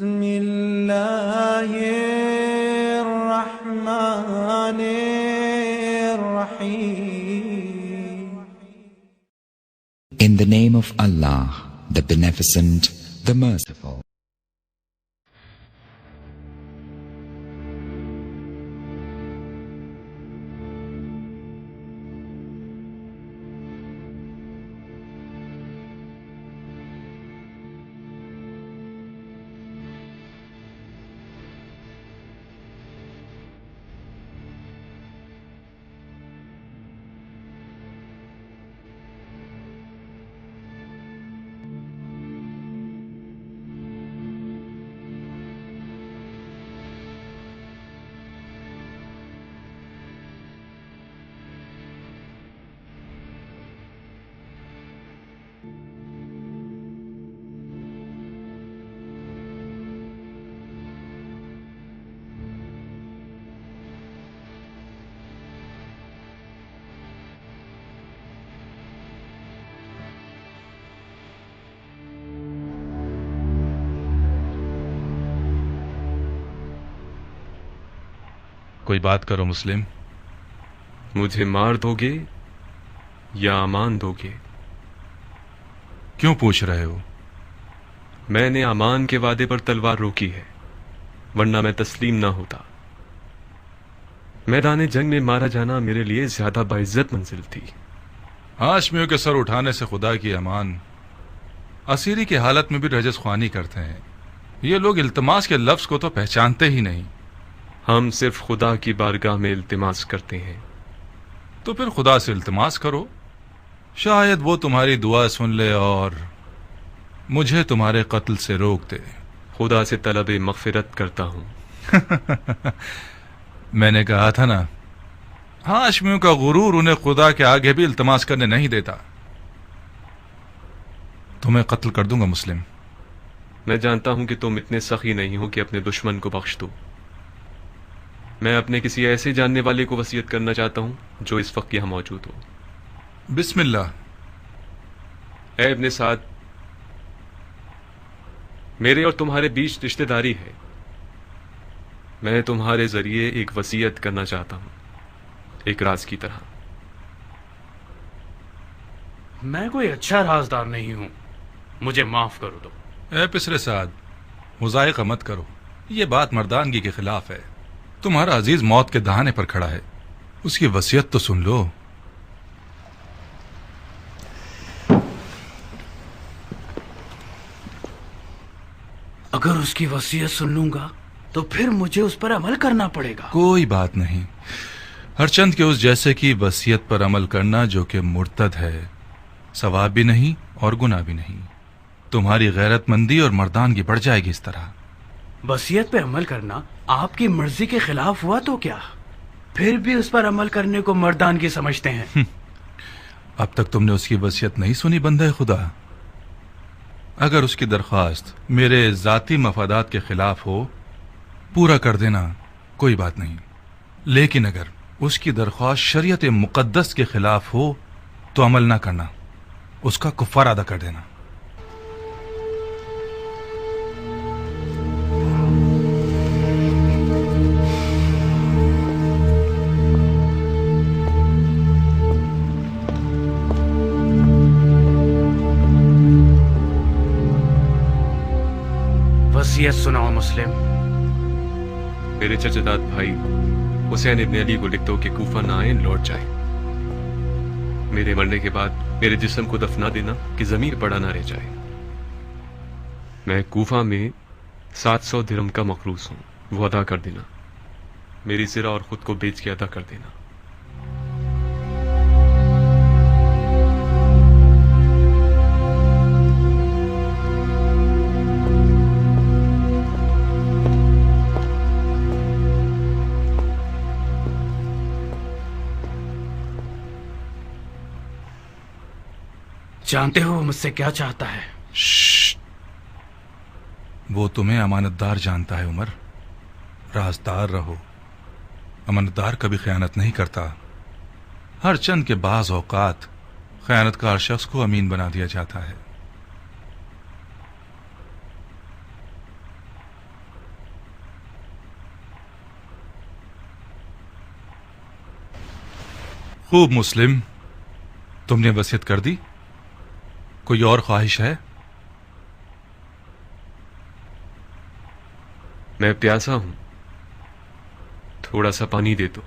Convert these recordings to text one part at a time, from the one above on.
بسم الله الرحمن الرحيم. In the name of Allah, the Beneficent, the Merciful. کوئی بات کرو مسلم. مجھے مار دو گے یا امان دو گے؟ کیوں پوچھ رہے ہو؟ میں نے امان کے وعدے پر تلوار روکی ہے، ورنہ میں تسلیم نہ ہوتا. میدان جنگ میں مارا جانا میرے لیے زیادہ باعزت منزل تھی. ہاشمیوں کے سر اٹھانے سے خدا کی امان. اسیری کی حالت میں بھی رجس خوانی کرتے ہیں. یہ لوگ التماس کے لفظ کو تو پہچانتے ہی نہیں. ہم صرف خدا کی بارگاہ میں التماس کرتے ہیں. تو پھر خدا سے التماس کرو، شاید وہ تمہاری دعا سن لے اور مجھے تمہارے قتل سے روک دے. خدا سے طلب مغفرت کرتا ہوں. میں نے کہا تھا نا، ہاشمیوں کا غرور انہیں خدا کے آگے بھی التماس کرنے نہیں دیتا. تمہیں قتل کر دوں گا مسلم. میں جانتا ہوں کہ تم اتنے سخی نہیں ہو کہ اپنے دشمن کو بخش دو. میں اپنے کسی ایسے جاننے والے کو وصیت کرنا چاہتا ہوں جو اس وقت یہاں موجود ہو. بسم اللہ. اے ابن سعد، میرے اور تمہارے بیچ رشتہ داری ہے. میں تمہارے ذریعے ایک وصیت کرنا چاہتا ہوں، ایک راز کی طرح. میں کوئی اچھا رازدار نہیں ہوں، مجھے معاف کرو دو. اے پسر سعد، مضائقہ مت کرو. یہ بات مردانگی کے خلاف ہے. تمہارا عزیز موت کے دہانے پر کھڑا ہے، اس کی وصیت تو سن لو. اگر اس کی وصیت سن لوں گا تو پھر مجھے اس پر عمل کرنا پڑے گا. کوئی بات نہیں. ہر چند کے اس جیسے کی وصیت پر عمل کرنا جو کہ مرتد ہے، ثواب بھی نہیں اور گناہ بھی نہیں. تمہاری غیرت مندی اور مردانگی بڑھ جائے گی اس طرح. وصیت پہ عمل کرنا آپ کی مرضی کے خلاف ہوا تو کیا؟ پھر بھی اس پر عمل کرنے کو مردانگی سمجھتے ہیں. اب تک تم نے اس کی وصیت نہیں سنی بندہ خدا. اگر اس کی درخواست میرے ذاتی مفادات کے خلاف ہو، پورا کر دینا، کوئی بات نہیں. لیکن اگر اس کی درخواست شریعت مقدس کے خلاف ہو تو عمل نہ کرنا، اس کا کفارہ ادا کر دینا. وصیت سناؤ مسلم. میرے چچا بھائی حسین ابن علی کو لکھ دو کہ کوفہ نہ آئیں، لوٹ جائیں. میرے مرنے کے بعد میرے جسم کو دفنا دینا کہ ضمیر پڑا نہ رہ جائے. میں کوفہ میں 700 درہم کا مقروض ہوں، وہ ادا کر دینا. میری زرہ اور خود کو بیچ کے ادا کر دینا. جانتے ہو وہ مجھ سے کیا چاہتا ہے؟ وہ تمہیں امانت دار جانتا ہے عمر. رازدار رہو. امانت دار کبھی خیانت نہیں کرتا. ہر چند کے بعض اوقات خیانت کار شخص کو امین بنا دیا جاتا ہے. خوب مسلم، تم نے وصیت کر دی؟ کوئی اور خواہش ہے؟ میں پیاسا ہوں، تھوڑا سا پانی دے دو۔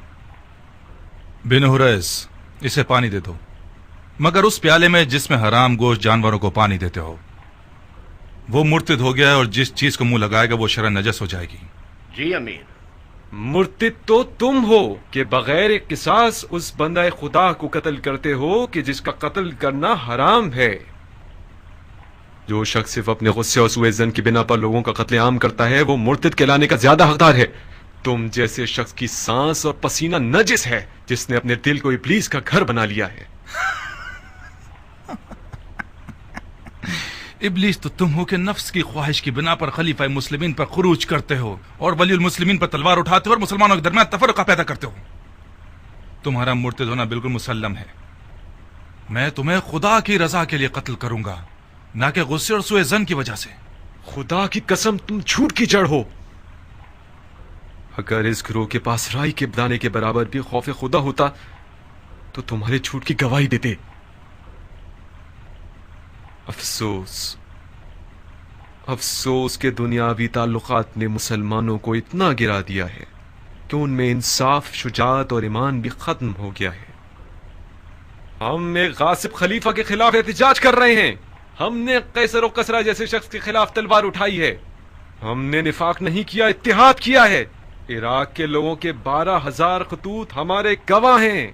بن حریث، اسے پانی دے دو، مگر اس پیالے میں جس میں حرام گوشت جانوروں کو پانی دیتے ہو۔ وہ مرتد ہو گیا ہے اور جس چیز کو منہ لگائے گا وہ شرعاً نجس ہو جائے گی۔ جی امیر۔ مرتد تو تم ہو کہ بغیر قصاص اس بندہ خدا کو قتل کرتے ہو کہ جس کا قتل کرنا حرام ہے۔ جو شخص صرف اپنے غصے اور سوء ظن کی بنا پر لوگوں کا قتل عام کرتا ہے وہ مرتد کہلانے کا زیادہ حقدار ہے۔ تم جیسے شخص کی سانس اور پسینہ نجس ہے جس نے اپنے دل کو ابلیس کا گھر بنا لیا ہے۔ ابلیس تو تم ہو کہ نفس کی خواہش کی بنا پر خلیفہ مسلمین پر خروج کرتے ہو اور ولی المسلمین پر تلوار اٹھاتے ہو اور مسلمانوں کے درمیان تفرقہ پیدا کرتے ہو۔ تمہارا مرتد ہونا بالکل مسلم ہے۔ میں تمہیں خدا کی رضا کے لیے قتل کروں گا، نہ کہ غصے اور سوء ظن کی وجہ سے۔ خدا کی قسم تم جھوٹ کی جڑ ہو۔ اگر اس گروہ کے پاس رائی کے دانے کے برابر بھی خوف خدا ہوتا تو تمہارے جھوٹ کی گواہی دیتے۔ افسوس کہ دنیاوی تعلقات نے مسلمانوں کو اتنا گرا دیا ہے کہ ان میں انصاف، شجاعت اور ایمان بھی ختم ہو گیا ہے۔ ہم ایک غاصب خلیفہ کے خلاف احتجاج کر رہے ہیں۔ ہم نے قیصر و کسریٰ جیسے شخص کے خلاف تلوار اٹھائی ہے۔ ہم نے نفاق نہیں کیا، اتحاد کیا ہے۔ عراق کے لوگوں کے 12,000 خطوط ہمارے گواہ ہیں۔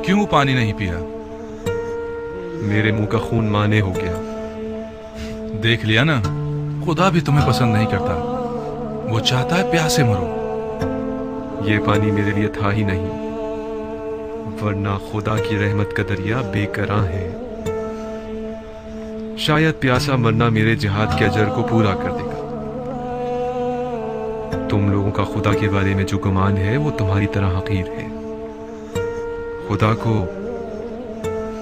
کیوں پانی نہیں پیا؟ میرے منہ کا خون مانے ہو گیا۔ دیکھ لیا نا، خدا بھی تمہیں پسند نہیں کرتا، وہ چاہتا ہے پیاسے مرو۔ یہ پانی میرے لیے تھا ہی نہیں، ورنہ خدا کی رحمت کا دریا بے کراں ہے۔ شاید پیاسا مرنا میرے جہاد کے اجر کو پورا کر دے گا۔ تم لوگوں کا خدا کے بارے میں جو گمان ہے وہ تمہاری طرح حقیر ہے۔ خدا کو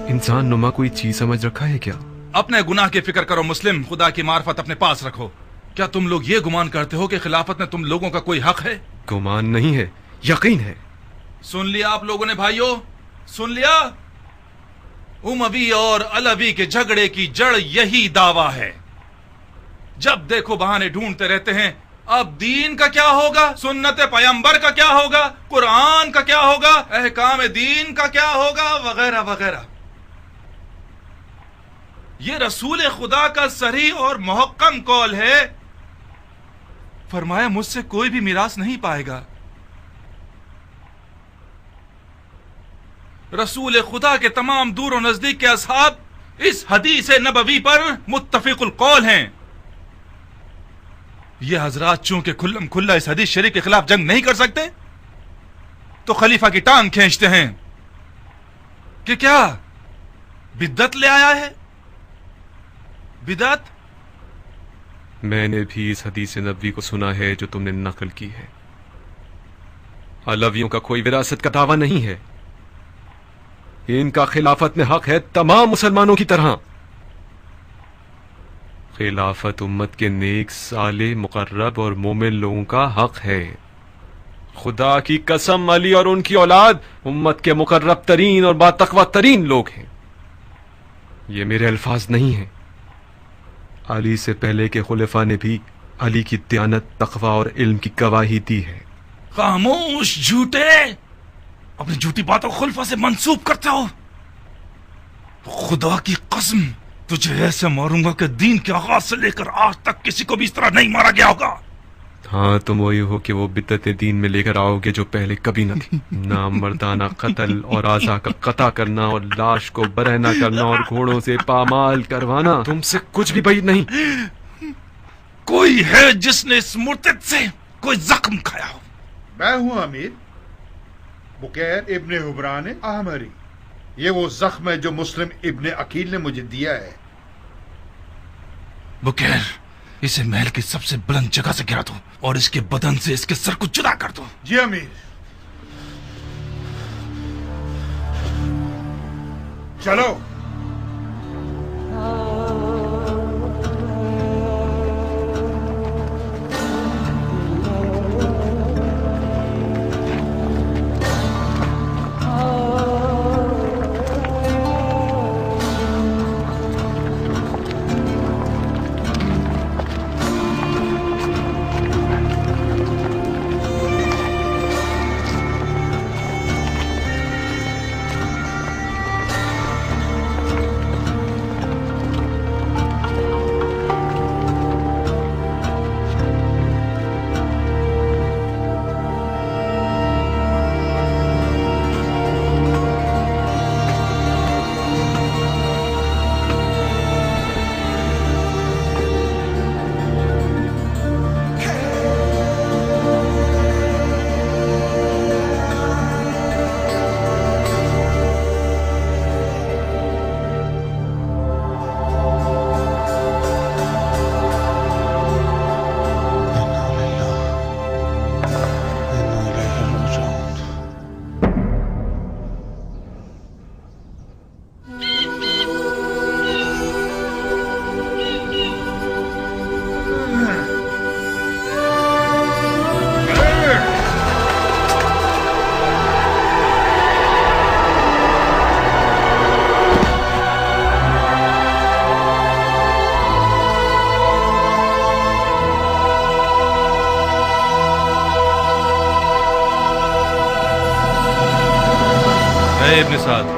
انسان نما کوئی چیز سمجھ رکھا ہے کیا؟ اپنے گناہ کی فکر کرو مسلم، خدا کی معرفت اپنے پاس رکھو۔ کیا تم لوگ یہ گمان کرتے ہو کہ خلافت میں تم لوگوں کا کوئی حق ہے؟ گمان نہیں ہے، یقین ہے۔ سن لیا آپ لوگوں نے بھائیوں، سن لیا؟ اموی اور علوی کے جھگڑے کی جڑ یہی دعویٰ ہے۔ جب دیکھو بہانے ڈھونڈتے رہتے ہیں، اب دین کا کیا ہوگا، سنت پیغمبر کا کیا ہوگا، قرآن کا کیا ہوگا، احکام دین کا کیا ہوگا، وغیرہ وغیرہ۔ یہ رسول خدا کا صریح اور محکم قول ہے، فرمایا مجھ سے کوئی بھی میراث نہیں پائے گا۔ رسول خدا کے تمام دور و نزدیک کے اصحاب اس حدیث نبوی پر متفق القول ہیں۔ یہ حضرات چونکہ کھلم کھلا اس حدیث شریف کے خلاف جنگ نہیں کر سکتے تو خلیفہ کی ٹانگ کھینچتے ہیں کہ کیا بدعت لے آیا ہے۔ بدعت؟ میں نے بھی اس حدیث نبوی کو سنا ہے جو تم نے نقل کی ہے۔ علویوں کا کوئی وراثت کا دعویٰ نہیں ہے، ان کا خلافت میں حق ہے تمام مسلمانوں کی طرح۔ خلافت امت کے نیک، صالح، مقرب اور مومن لوگوں کا حق ہے۔ خدا کی قسم علی اور ان کی اولاد امت کے مقرب ترین اور باتقوی ترین لوگ ہیں۔ یہ میرے الفاظ نہیں ہیں، علی سے پہلے کے خلفاء نے بھی علی کی دیانت، تقوی اور علم کی گواہی دی ہے۔ خاموش جھوٹے، اپنی جھوٹی باتوں کو خلفاء سے منسوب کرتے ہو۔ خدا کی قسم تجھے ایسے ماروں گا کہ دین کے آغاز سے لے کر آج تک کسی کو بھی اس طرح نہیں مارا گیا ہوگا۔ ہاں تم وہی ہو کہ وہ بدعتیں دین میں لے کر آؤ گے جو پہلے کبھی نہ تھی۔ نامردانہ قتل اور اعضاء کا قطع کرنا اور لاش کو برہنہ کرنا اور گھوڑوں سے پامال کروانا تم سے کچھ بھی بعید نہیں۔ کوئی ہے جس نے اس مرتد سے کوئی زخم کھایا ہو؟ میں ہوں امیر، بکیر ابن حبران احمری۔ یہ وہ زخم ہے جو مسلم ابن عقیل نے مجھے دیا ہے۔ بکیر اسے محل کی سب سے بلند جگہ سے گرا دو اور اس کے بدن سے اس کے سر کو جدا کر دو. جی امیر. چلو. ابن سعد.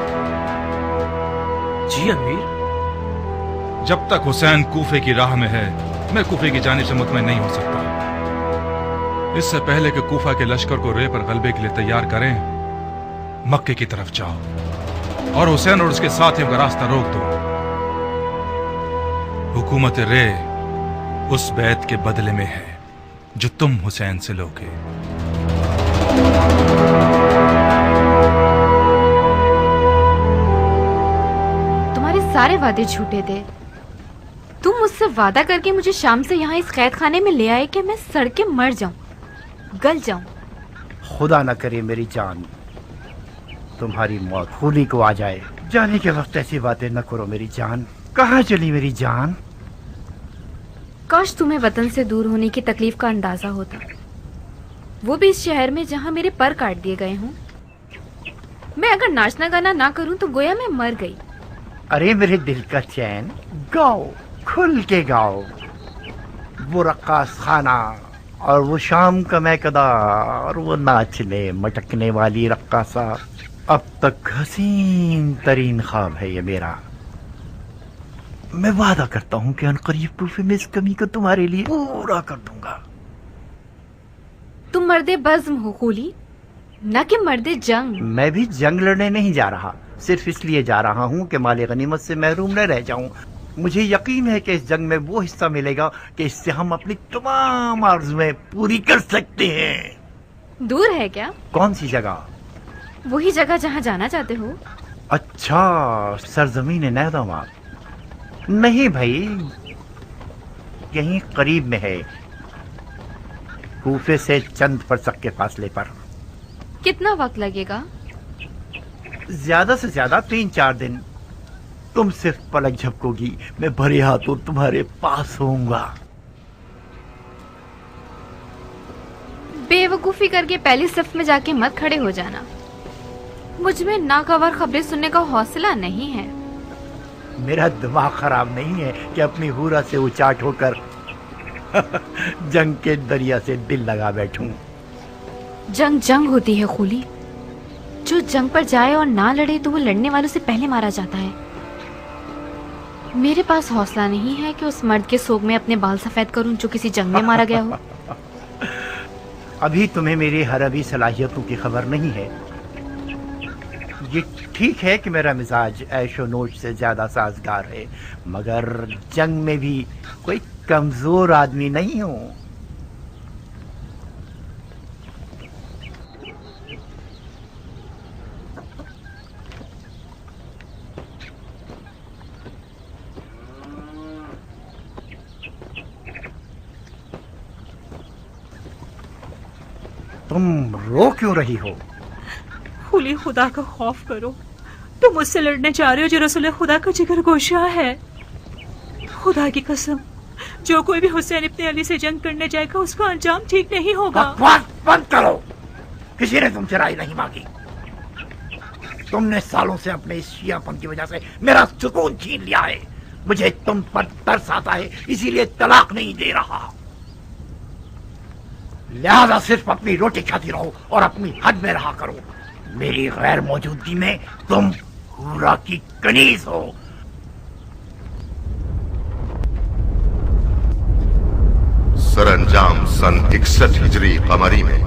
جی امیر. جب تک حسین کوفے کی راہ میں ہے میں کوفے کی جانب سے مطمئن نہیں ہو سکتا. اس سے پہلے کہ کوفہ کے لشکر کو رے پر غلبے کے لیے تیار کریں مکے کی طرف جاؤ اور حسین اور اس کے ساتھیوں کا راستہ روک دو. حکومت رے اس بیعت کے بدلے میں ہے جو تم حسین سے لوگے. سارے وعدے جھوٹے تھے. تم مجھ سے وعدہ کر کے مجھے شام سے یہاں اس قید خانے میں لے آئے کہ میں سڑ کے مر جاؤں, گل جاؤں. خدا نہ کرے میری جان تمہاری موت خولی کو آ جائے. جانے کے وقت ایسی باتیں نہ کرو میری جان. کہاں چلی میری جان؟ کاش تمہیں وطن سے دور ہونے کی تکلیف کا اندازہ ہوتا, وہ بھی اس شہر میں جہاں میرے پر کاٹ دیے گئے ہوں. میں اگر ناچنا گانا نہ کروں تو گویا میں مر گئی. ارے میرے دل کا چین, گاؤ, کھل کے گاؤ. وہ رقاص خانہ اور وہ شام کا میکدہ اور وہ ناچنے مٹکنے والی رقاصہ اب تک حسین ترین خواب ہے یہ میرا. میں وعدہ کرتا ہوں کہ عنقریب کوفے میں اس کمی کو تمہارے لیے پورا کر دوں گا. تم مرد بزم ہو خولی, نہ کہ مرد جنگ. میں بھی جنگ لڑنے نہیں جا رہا, صرف اس لیے جا رہا ہوں کہ مال غنیمت سے محروم نہ رہ جاؤں. مجھے یقین ہے کہ اس جنگ میں وہ حصہ ملے گا کہ اس سے ہم اپنی تمام آرزویں پوری کر سکتے ہیں. دور ہے کیا؟ کون سی جگہ؟ وہی جگہ جہاں جانا چاہتے ہو. اچھا, سرزمین نیدما. نہیں بھائی, یہیں قریب میں ہے, کوفے سے چند فرسخ کے فاصلے پر. کتنا وقت لگے گا؟ زیادہ سے زیادہ 3-4 دن. تم صرف پلک جھپکو گی, میں بھرے ہاتھوں تمہارے پاس ہوں گا. بے وقوفی کر کے پہلی صف میں جا کے مت کھڑے ہو جانا. مجھ میں ناگوار خبریں سننے کا حوصلہ نہیں ہے. میرا دماغ خراب نہیں ہے کہ اپنی حورا سے اچاٹ ہو کر جنگ کے دریا سے دل لگا بیٹھوں. جنگ جنگ ہوتی ہے خولی. جو جنگ پر جائے اور نہ لڑے تو وہ لڑنے والوں سے پہلے مارا جاتا ہے. میرے پاس حوصلہ نہیں ہے کہ اس مرد کے سوگ میں اپنے بال سفید کروں جو کسی جنگ میں مارا گیا ہو. ابھی تمہیں میری حربی صلاحیتوں کی خبر نہیں ہے. یہ ٹھیک ہے کہ میرا مزاج عیش و نوش سے زیادہ سازگار ہے, مگر جنگ میں بھی کوئی کمزور آدمی نہیں ہوں. तुम रो क्यों रही हो? खुली खुदा का खौफ करो, तुम मुझसे लड़ने जा रहे हो जो रसूल खुदा का जिगर गोशा है। खुदा की कसम, जो कोई भी हुसैन इब्ने अली से जंग करने जाएगा उसका अंजाम ठीक नहीं होगा। बकवास बंद करो, किसी ने तुमसे राय नहीं मांगी। तुमने सालों से अपने इस शियापन की वजह से मेरा सुकून छीन लिया है। मुझे तुम पर तरस आता है, इसीलिए तलाक नहीं दे रहा। लिहाजा सिर्फ अपनी रोटी खाती रहो और अपनी हद में रहा करो। मेरी गैर मौजूदगी में तुम हुरा की कनीज हो। सरअंजाम सन 61 हिजरी कमरी में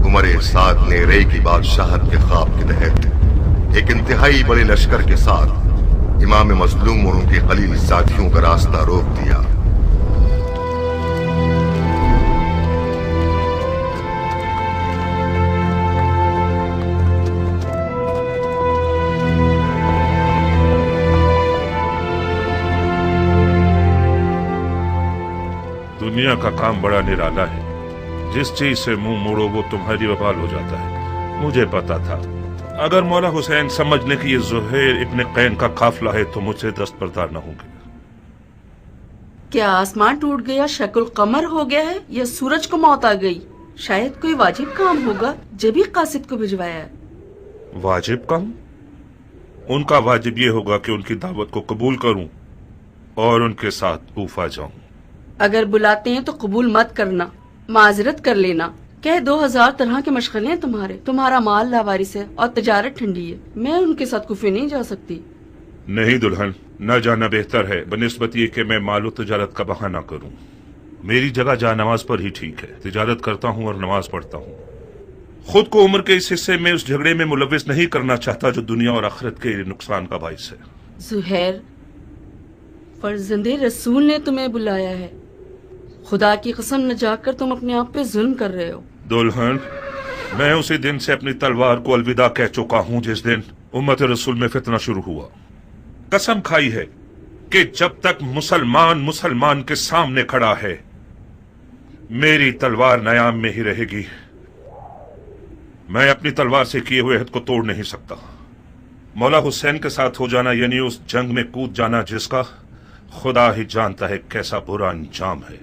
उमर साद ने रे की बादशाहत के ख्वाब के तहत एक इंतहाई बड़े लश्कर के साथ इमाम मजलूम और उनके खलील साथियों का रास्ता रोक दिया। दुनिया का काम बड़ा निराला है, जिस चीज से मुंह मोड़ो वो तुम्हारी वबाल हो जाता है। मुझे पता था अगर मौला हुसैन समझ ले कि ये ज़ुहैर इब्ने कैन का काफिला है तो मुझसे दस्तबरदार न होंगे। क्या आसमान टूट गया, शक्ल कमर हो गया है, या सूरज को मौत आ गई? शायद कोई वाजिब काम होगा जब ही कासिद को भिजवाया है। वाजिब काम? उनका वाजिब ये होगा कि उनकी दावत को कबूल करूं और उनके साथ कूफा जाऊं। अगर बुलाते हैं तो कबूल मत करना, माजरत कर लेना। कह 2000 तरह के मशगले हैं तुम्हारे, तुम्हारा माल लावारिस है और तजारत ठंडी है। मैं उनके साथ कुफे नहीं जा सकती। नहीं दुल्हन, न जाना बेहतर है बनिस्बत ये कि मैं मालो तजारत का बहाना करूं। मेरी जगह जा नमाज पर ही ठीक है। तिजारत करता हूं और नमाज पढ़ता हूं। खुद को उम्र के इस हिस्से में उस झगड़े में मुलविस नहीं करना चाहता जो दुनिया और आखिरत के नुकसान का बाइस है। ज़ुहैर, फर्जंदे रसूल ने तुम्हें बुलाया है। खुदा की कसम न जाकर तुम अपने आप पे जुल्म कर रहे हो। दुल्हन, मैं उसी दिन से अपनी तलवार को अलविदा कह चुका हूं जिस दिन उम्मत रसूल में फितना शुरू हुआ। कसम खाई है कि जब तक मुसलमान मुसलमान के सामने खड़ा है मेरी तलवार नयाम में ही रहेगी। मैं अपनी तलवार से किए हुए अहद को तोड़ नहीं सकता। मौला हुसैन के साथ हो जाना यानी उस जंग में कूद जाना जिसका खुदा ही जानता है कैसा बुरा अंजाम है।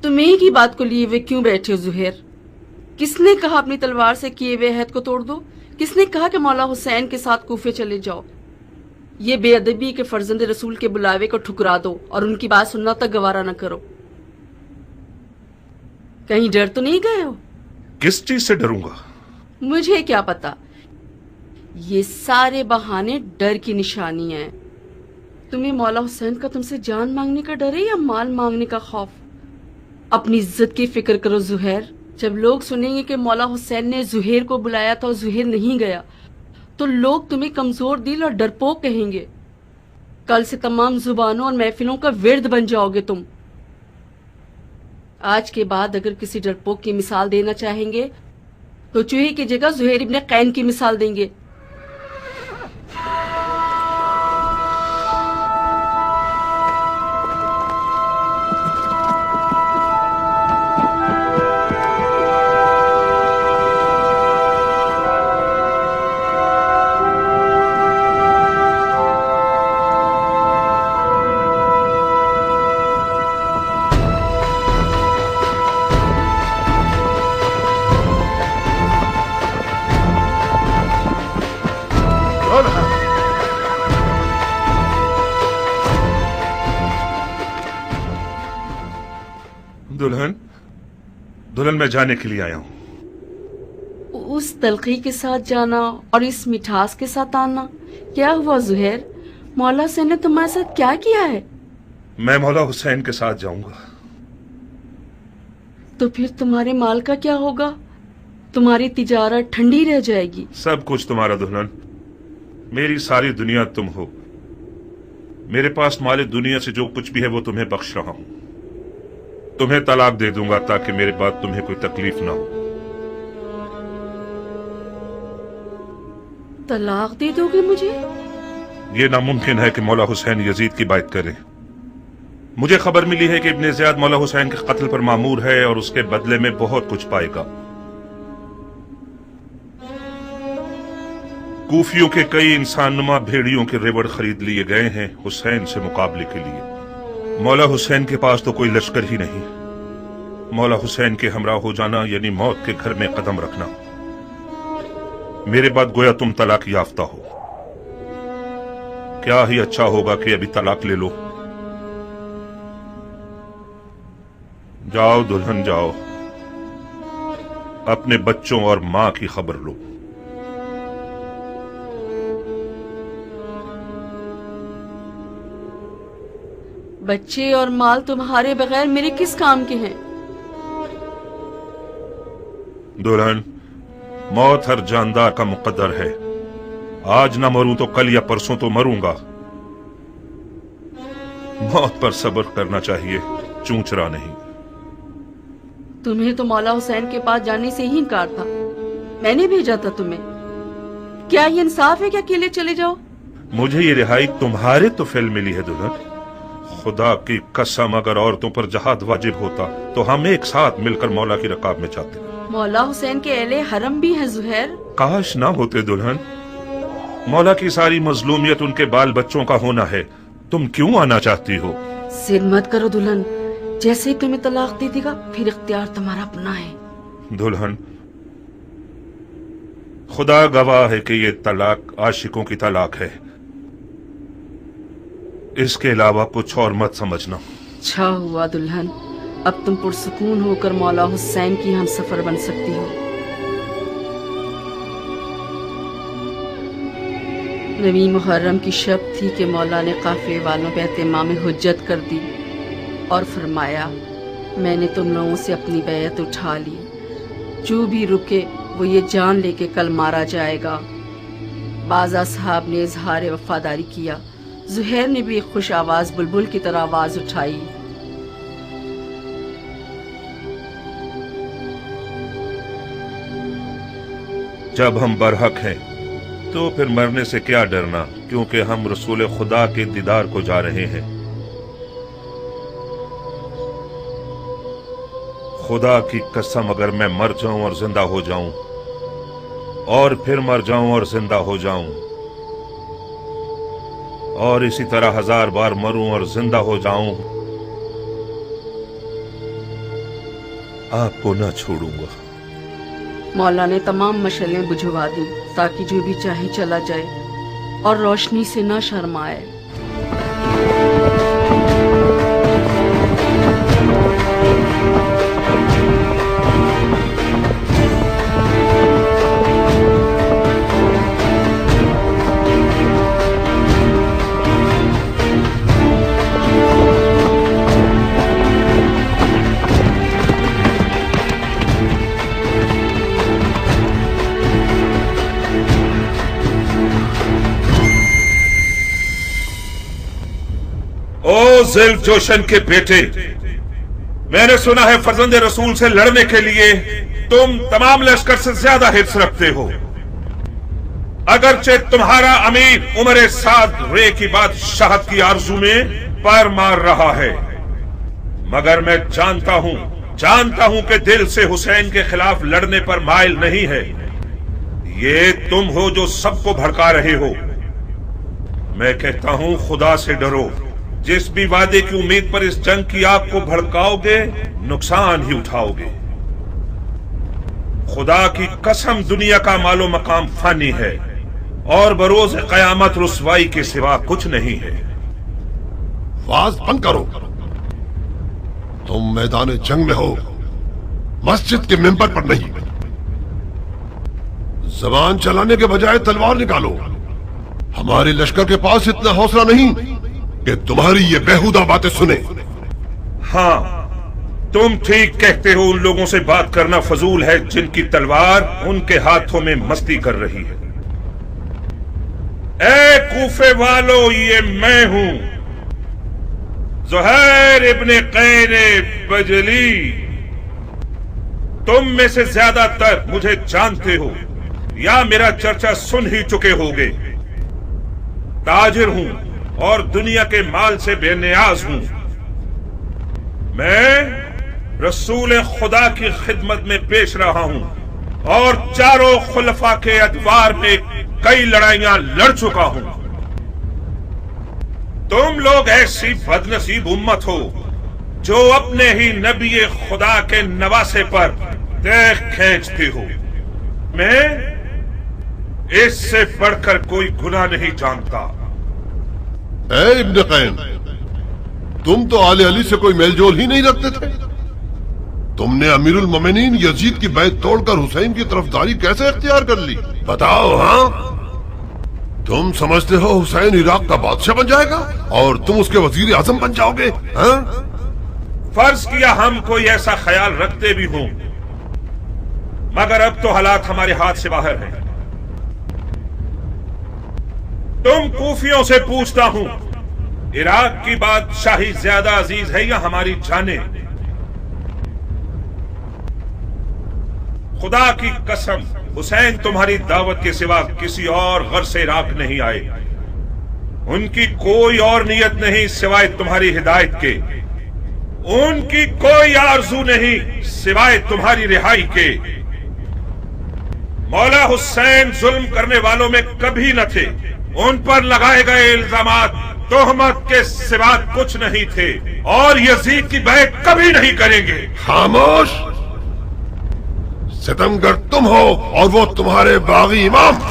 तुम एक ही बात को लिए हुए क्यों बैठे हो ज़ुहैर? किसने कहा अपनी तलवार से किए हुए अहद को तोड़ दो? किसने कहा कि मौला हुसैन के साथ कूफे चले जाओ? ये बेअदबी के फर्जंद रसूल के बुलावे को ठुकरा दो और उनकी बात सुनना तक गवारा न करो। कहीं डर तो नहीं गए हो? किस चीज से डरूंगा? मुझे क्या पता। ये सारे बहाने डर की निशानियां हैं। तुम्हें मौला हुसैन का तुमसे जान मांगने का डर है या माल मांगने का खौफ? अपनी इज्जत की फिक्र करो ज़ुहैर। जब लोग सुनेंगे कि मौला हुसैन ने ज़ुहैर को बुलाया था और ज़ुहैर नहीं गया तो लोग तुम्हें कमजोर दिल और डरपोक कहेंगे। कल से तमाम जुबानों और महफिलों का विर्द बन जाओगे तुम। आज के बाद अगर किसी डरपोक की मिसाल देना चाहेंगे तो चूहे की जगह ज़ुहैर इब्ने कैन की मिसाल देंगे। दुल्हन मैं जाने के लिए आया हूँ। उस तलखी के साथ जाना और इस मिठास के साथ आना, क्या हुआ ज़ुहैर? मौला हुसैन ने तुम्हारे साथ क्या किया है? मैं मौला हुसैन के साथ जाऊंगा। तो फिर तुम्हारे माल का क्या होगा? तुम्हारी तिजारत ठंडी रह जाएगी। सब कुछ तुम्हारा दुल्हन। मेरी सारी दुनिया तुम हो। मेरे पास माले दुनिया से जो कुछ भी है वो तुम्हें बख्श रहा हूँ। तुम्हें तलाक दे दूंगा ताकि मेरे बाद तुम्हें कोई तकलीफ ना हो। तलाक दे दोगे मुझे? ये नामुमकिन है कि मौला हुसैन यजीद की बात करें। मुझे खबर मिली है कि इब्ने ज़ियाद मौला हुसैन के कत्ल पर मामूर है और उसके बदले में बहुत कुछ पाएगा। کوفیوں کے کئی انسان نما بھیڑیوں کے ریوڑ خرید لیے گئے ہیں حسین سے مقابلے کے لیے۔ مولا حسین کے پاس تو کوئی لشکر ہی نہیں۔ مولا حسین کے ہمراہ ہو جانا یعنی موت کے گھر میں قدم رکھنا۔ میرے بعد گویا تم طلاق یافتہ ہو۔ کیا ہی اچھا ہوگا کہ ابھی طلاق لے لو۔ جاؤ دلہن جاؤ، اپنے بچوں اور ماں کی خبر لو۔ بچے اور مال تمہارے بغیر میرے کس کام کے ہیں؟ دلہن، موت ہر جاندار کا مقدر ہے۔ آج نہ مروں تو کل یا پرسوں تو مروں گا۔ موت پر صبر کرنا چاہیے، چونچرا نہیں۔ تمہیں تو مولا حسین کے پاس جانے سے ہی انکار تھا، میں نے بھیجا تھا تمہیں۔ کیا یہ انصاف ہے کہ اکیلے چلے جاؤ؟ مجھے یہ رہائی تمہارے تو فعل ملی ہے دلہن۔ خدا کی قسم اگر عورتوں پر جہاد واجب ہوتا تو ہم ایک ساتھ مل کر مولا کی رکاب میں جاتے۔ مولا حسین کے اہل حرم بھی ہیں زہیر۔ کاش نہ ہوتے دلہن۔ مولا کی ساری مظلومیت ان کے بال بچوں کا ہونا ہے، تم کیوں آنا چاہتی ہو؟ ضد مت کرو دلہن، جیسے ہی تمہیں طلاق دے دے گا پھر اختیار تمہارا اپنا ہے۔ دلہن، خدا گواہ ہے کہ یہ طلاق عاشقوں کی طلاق ہے، اس کے علاوہ کچھ اور مت سمجھنا۔ اچھا ہوا دلہن، اب تم پرسکون ہو کر مولا حسین کی ہم سفر بن سکتی ہو۔ نویں محرم کی شب تھی کہ مولا نے قافلے والوں پہ اہتمام حجت کر دی اور فرمایا، میں نے تم لوگوں سے اپنی بیعت اٹھا لی، جو بھی رکے وہ یہ جان لے کے کل مارا جائے گا۔ بعض اصحاب نے اظہار وفاداری کیا، زہیر نے بھی ایک خوش آواز بلبل کی طرح آواز اٹھائی، جب ہم برحق ہیں تو پھر مرنے سے کیا ڈرنا، کیونکہ ہم رسول خدا کے دیدار کو جا رہے ہیں۔ خدا کی قسم اگر میں مر جاؤں اور زندہ ہو جاؤں اور پھر مر جاؤں اور زندہ ہو جاؤں اور اسی طرح 1000 بار مروں اور زندہ ہو جاؤں، آپ کو نہ چھوڑوں گا۔ مولا نے تمام مشعلیں بجھوا دی تاکہ جو بھی چاہے چلا جائے اور روشنی سے نہ شرمائے۔ او ذیل جوشن کے بیٹے، میں نے سنا ہے فرزند رسول سے لڑنے کے لیے تم تمام لشکر سے زیادہ حرص رکھتے ہو۔ اگرچہ تمہارا امیر عمر سعد رے کی بادشاہت کی آرزو میں پیر مار رہا ہے، مگر میں جانتا ہوں کہ دل سے حسین کے خلاف لڑنے پر مائل نہیں ہے۔ یہ تم ہو جو سب کو بھڑکا رہے ہو۔ میں کہتا ہوں خدا سے ڈرو، جس بھی وعدے کی امید پر اس جنگ کی آگ کو بھڑکاؤ گے نقصان ہی اٹھاؤ گے۔ خدا کی قسم دنیا کا مال و مقام فانی ہے اور بروز قیامت رسوائی کے سوا کچھ نہیں ہے۔ واز بند کرو، تم میدان جنگ میں ہو، مسجد کے ممبر پر نہیں۔ زبان چلانے کے بجائے تلوار نکالو۔ ہمارے لشکر کے پاس اتنا حوصلہ نہیں کہ تمہاری یہ بیہودہ باتیں سنے۔ ہاں، تم ٹھیک کہتے ہو، ان لوگوں سے بات کرنا فضول ہے جن کی تلوار ان کے ہاتھوں میں مستی کر رہی ہے۔ اے کوفے والو، یہ میں ہوں، زہیر ابن قیر بجلی۔ تم میں سے زیادہ تر مجھے جانتے ہو یا میرا چرچا سن ہی چکے ہوگے۔ تاجر ہوں اور دنیا کے مال سے بے نیاز ہوں۔ میں رسول خدا کی خدمت میں پیش رہا ہوں اور چاروں خلفاء کے ادوار میں कई लड़ाइयां लड़ चुका हूं। तुम लोग ऐसी बदनसीब उम्मत हो जो अपने ही नबी खुदा के नवासे पर देख खींचती हो। मैं इससे बढ़कर कोई गुनाह नहीं जानता। ए इब्न कैन, तुम तो आले अली से कोई मेलजोल ही नहीं रखते थे। तुमने अमीरुल मोमिनीन यजीद की बैत तोड़कर हुसैन की तरफदारी कैसे इख्तियार कर ली? बताओ। हाँ, तुम समझते हो हुसैन इराक का बादशाह बन जाएगा और तुम उसके वजीर आजम बन जाओगे? हाँ? फर्ज किया हम कोई ऐसा ख्याल रखते भी हों, मगर अब तो हालात हमारे हाथ से बाहर हैं। तुम कूफियों से पूछता हूं, इराक की बादशाही ज्यादा अजीज है या हमारी जाने? खुदा की कसम, हुसैन तुम्हारी दावत के सिवा किसी और गर्ज से इराक नहीं आए। उनकी कोई और नियत नहीं सिवाय तुम्हारी हिदायत के। उनकी कोई आरजू नहीं सिवाय तुम्हारी रिहाई के। मौला हुसैन जुल्म करने वालों में कभी न थे। उन पर लगाए गए इल्जामात तोहमत के सिवा कुछ नहीं थे और यजीद की बैत कभी नहीं करेंगे। खामोश! सितमगर तुम हो और वो तुम्हारे बागी इमाम।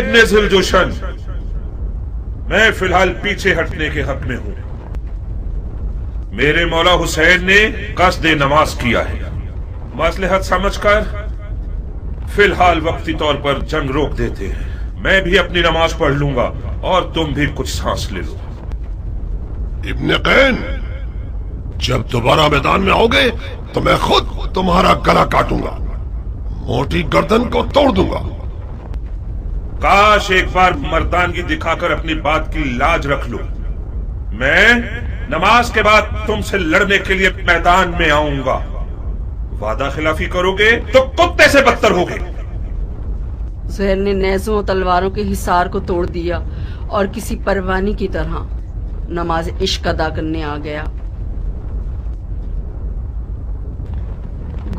ابن ذوالجوشن، میں فی الحال پیچھے ہٹنے کے حق میں ہوں۔ میرے مولا حسین نے قصد نماز کیا ہے، مصلحت سمجھ کر فی الحال وقتی طور پر جنگ روک دیتے ہیں۔ میں بھی اپنی نماز پڑھ لوں گا اور تم بھی کچھ سانس لے لو۔ ابن قین، جب دوبارہ میدان میں آؤ گے تو میں خود تمہارا گلا کاٹوں گا، موٹی گردن کو توڑ دوں گا۔ کاش ایک بار مردانگی دکھا کر اپنی بات کی لاج رکھ لو۔ میں نماز کے بعد تم سے لڑنے کے لیے میدان میں آؤں گا۔ وعدہ خلافی کرو گے تو کتے سے بدتر ہوگے۔ زہر نے نیزوں اور تلواروں کے حصار کو توڑ دیا اور کسی پروانی کی طرح نماز عشق ادا کرنے آ گیا۔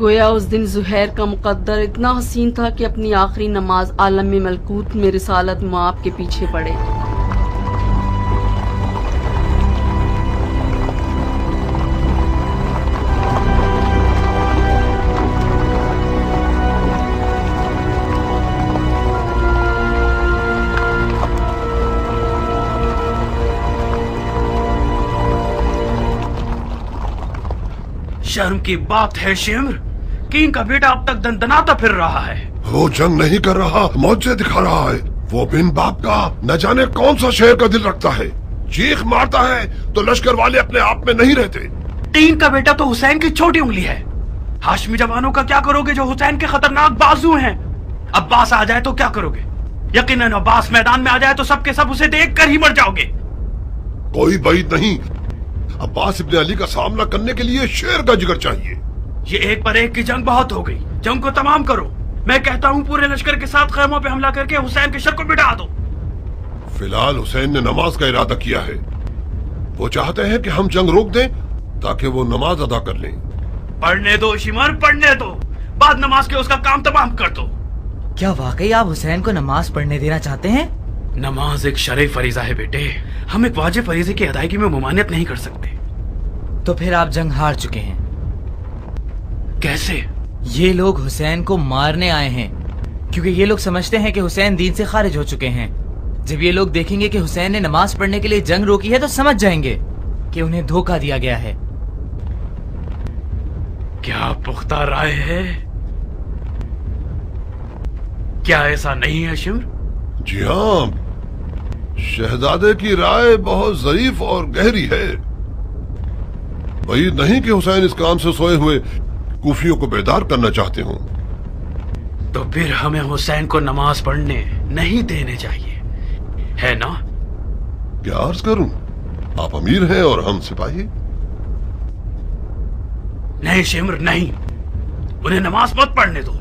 گویا اس دن زہیر کا مقدر اتنا حسین تھا کہ اپنی آخری نماز عالم ملکوت میں رسالت مآب کے پیچھے پڑے۔ شرم کی بات ہے شمر، کین کا بیٹا اب تک دندناتا پھر رہا ہے۔ وہ جنگ نہیں کر رہا، موجے دکھا رہا ہے۔ وہ بن باپ کا نہ جانے کون سا شہر کا دل رکھتا ہے، چیخ مارتا ہے تو لشکر والے اپنے آپ میں نہیں رہتے۔ کین کا بیٹا تو حسین کی چھوٹی انگلی ہے۔ ہاشمی جوانوں کا کیا کرو گے جو حسین کے خطرناک بازو ہیں؟ عباس آ جائے تو کیا کرو گے؟ یقیناً عباس میدان میں آ جائے تو سب کے سب اسے دیکھ کر ہی مر جاؤ گے۔ کوئی بعید نہیں، عباس ابن علی کا سامنا کرنے کے لیے شیر کا جگر چاہیے۔ یہ ایک پر ایک کی جنگ بہت ہو گئی، جنگ کو تمام کرو۔ میں کہتا ہوں پورے لشکر کے ساتھ خیموں پہ حملہ کر کے حسین کے شر کو مٹا دو۔ فی الحال حسین نے نماز کا ارادہ کیا ہے، وہ چاہتے ہیں کہ ہم جنگ روک دیں تاکہ وہ نماز ادا کر لیں۔ پڑھنے دو شمر، پڑھنے دو، بعد نماز کے اس کا کام تمام کر دو۔ کیا واقعی آپ حسین کو نماز پڑھنے دینا چاہتے ہیں؟ نماز ایک شرعی فریضہ ہے بیٹے، ہم ایک واجب فریضے کی ادائیگی میں ممانعت نہیں کر سکتے۔ تو پھر آپ جنگ ہار چکے ہیں۔ کیسے؟ یہ لوگ حسین کو مارنے آئے ہیں، کیونکہ یہ لوگ سمجھتے ہیں کہ حسین دین سے خارج ہو چکے ہیں۔ جب یہ لوگ دیکھیں گے کہ حسین نے نماز پڑھنے کے لیے جنگ روکی ہے تو سمجھ جائیں گے کہ انہیں دھوکہ دیا گیا ہے۔ کیا پختہ رائے ہے؟ کیا ایسا نہیں ہے شمر؟ جی ہاں، شہزادے کی رائے بہت ظریف اور گہری ہے۔ بعید نہیں کہ حسین اس کام سے سوئے ہوئے کوفیوں کو بیدار کرنا چاہتے ہوں۔ تو پھر ہمیں حسین کو نماز پڑھنے نہیں دینے چاہیے، ہے نا؟ کیا عرض کروں، آپ امیر ہیں اور ہم سپاہی۔ نہیں شمر نہیں، انہیں نماز مت پڑھنے دو۔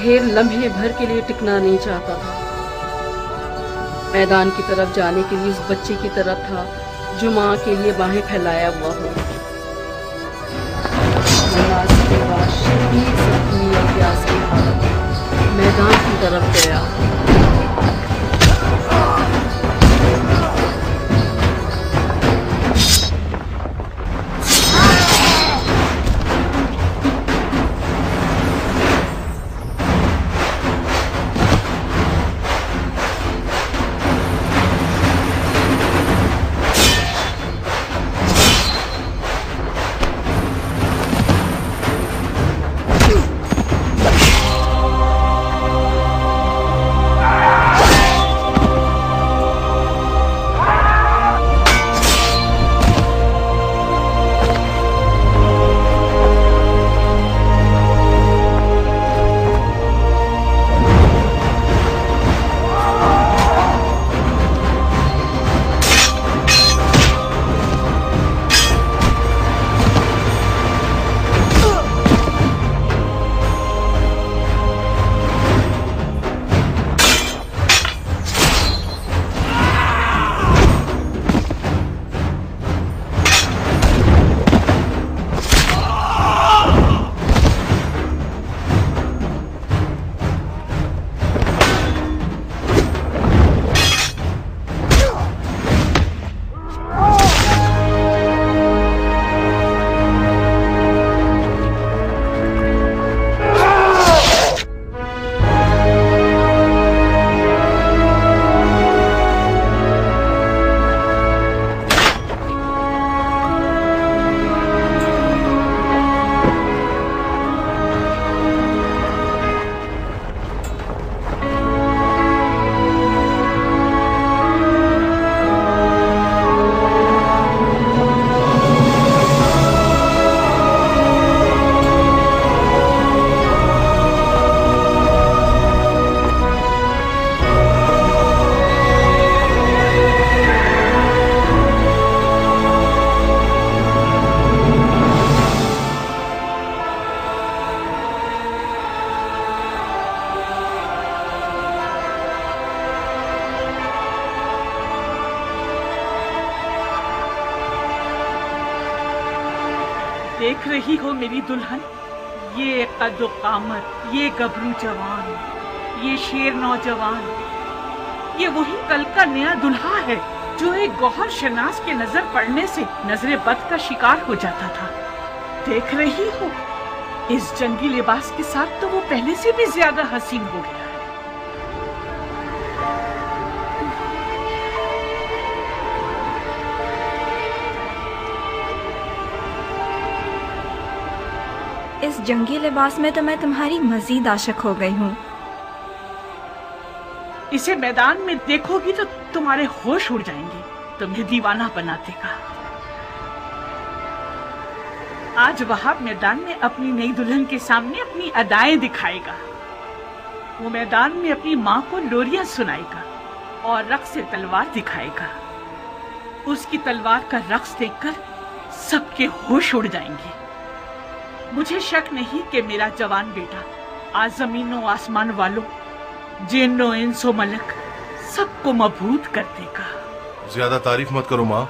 सुहेल लम्हे भर के लिए टिकना नहीं चाहता था। मैदान की तरफ जाने के लिए उस बच्चे की तरफ था जो माँ के लिए बाहें फैलाया हुआ हो। नमाज के बाद शदीद जख्मी और प्यास की हालत में मैदान की तरफ गया। देख रही हो मेरी दुल्हन, ये कद्दो कामत, ये गबरू जवान, ये शेर नौजवान, ये वही कल का नया दुल्हा है जो एक गौहर शनास के नजर पड़ने से नजरे बद का शिकार हो जाता था। देख रही हो, इस जंगी लिबास के साथ तो वो पहले से भी ज्यादा हसीन हो गया। इस जंगी लिबास में तो मैं तुम्हारी मजीद आशिक हो गई हूँ। इसे मैदान में देखोगी तो तुम्हारे होश उड़ जाएंगे, तुम्हें दीवाना बना देगा। आज वहाब मैदान में अपनी नई दुल्हन के सामने अपनी अदाएं दिखाएगा। वो मैदान में अपनी माँ को लोरियां सुनाएगा और रक्स से तलवार दिखाएगा। उसकी तलवार का रक्स देखकर सबके होश उड़ जाएंगे। मुझे शक नहीं कि मेरा जवान बेटा आज जमीनों आसमान वालों, जिन्नो इंसो मलक सबको मबहूत कर देगा। ज्यादा तारीफ मत करो माँ,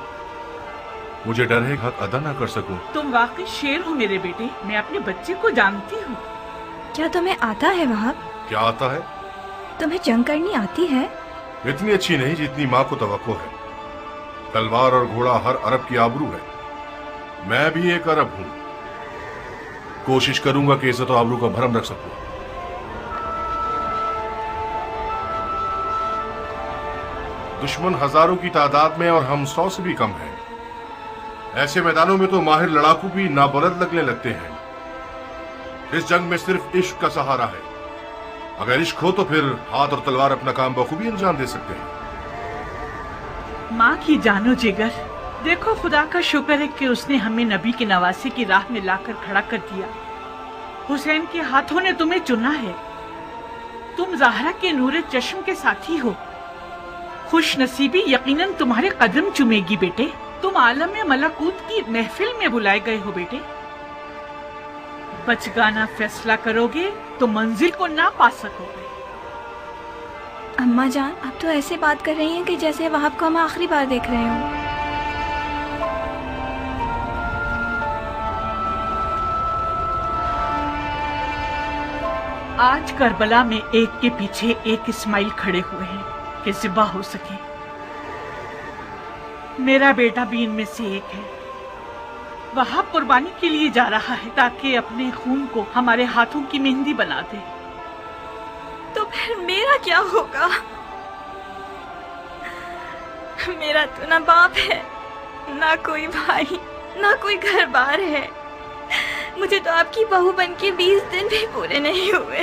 मुझे डर है हक अदा ना कर सकूं। तुम वाकई शेर हो मेरे बेटे, मैं अपने बच्चे को जानती हूँ। क्या तुम्हें आता है वहाब? क्या आता है? तुम्हें जंग करनी आती है? इतनी अच्छी नहीं जितनी माँ को तवक्को है। तलवार और घोड़ा हर अरब की आबरू है। मैं भी एक अरब हूँ। कोशिश करूंगा कि इज्जत और आबरू का भरम रख सकूं। दुश्मन हजारों की तादाद में और हम 100 से भी कम हैं। ऐसे मैदानों में तो माहिर लड़ाकू भी नाबलद लगने लगते हैं। इस जंग में सिर्फ इश्क का सहारा है। अगर इश्क हो तो फिर हाथ और तलवार अपना काम बखूबी अंजाम दे सकते हैं। माँ की जानो जिगर, देखो खुदा का शुक्र है कि उसने हमें नबी की नवासी की राह में लाकर खड़ा कर दिया। हुसैन के हाथों ने तुम्हें चुना है। तुम ज़हरा के नूरे चश्म के साथी हो। खुश नसीबी यकीनन तुम्हारे कदम चुमेगी बेटे। तुम आलम मलकूत की महफिल में बुलाए गए हो बेटे। बचगाना फैसला करोगे तो मंजिल को ना पा सकोगे। अम्मा जान, आप तो ऐसे बात कर रही हैं कि जैसे वहाब को हम आखिरी बार देख रहे हों। आज करबला में एक के पीछे एक इस्माइल खड़े हुए हैं कि ज़िबा हो सके। मेरा बेटा भी इनमें से एक है। वहाब कुर्बानी के लिए जा रहा है ताकि अपने खून को हमारे हाथों की मेहंदी बना दे। तो फिर मेरा क्या होगा? मेरा तो ना बाप है, ना कोई भाई, ना कोई घर बार है। मुझे तो आपकी बहू बन के 20 दिन भी पूरे नहीं हुए।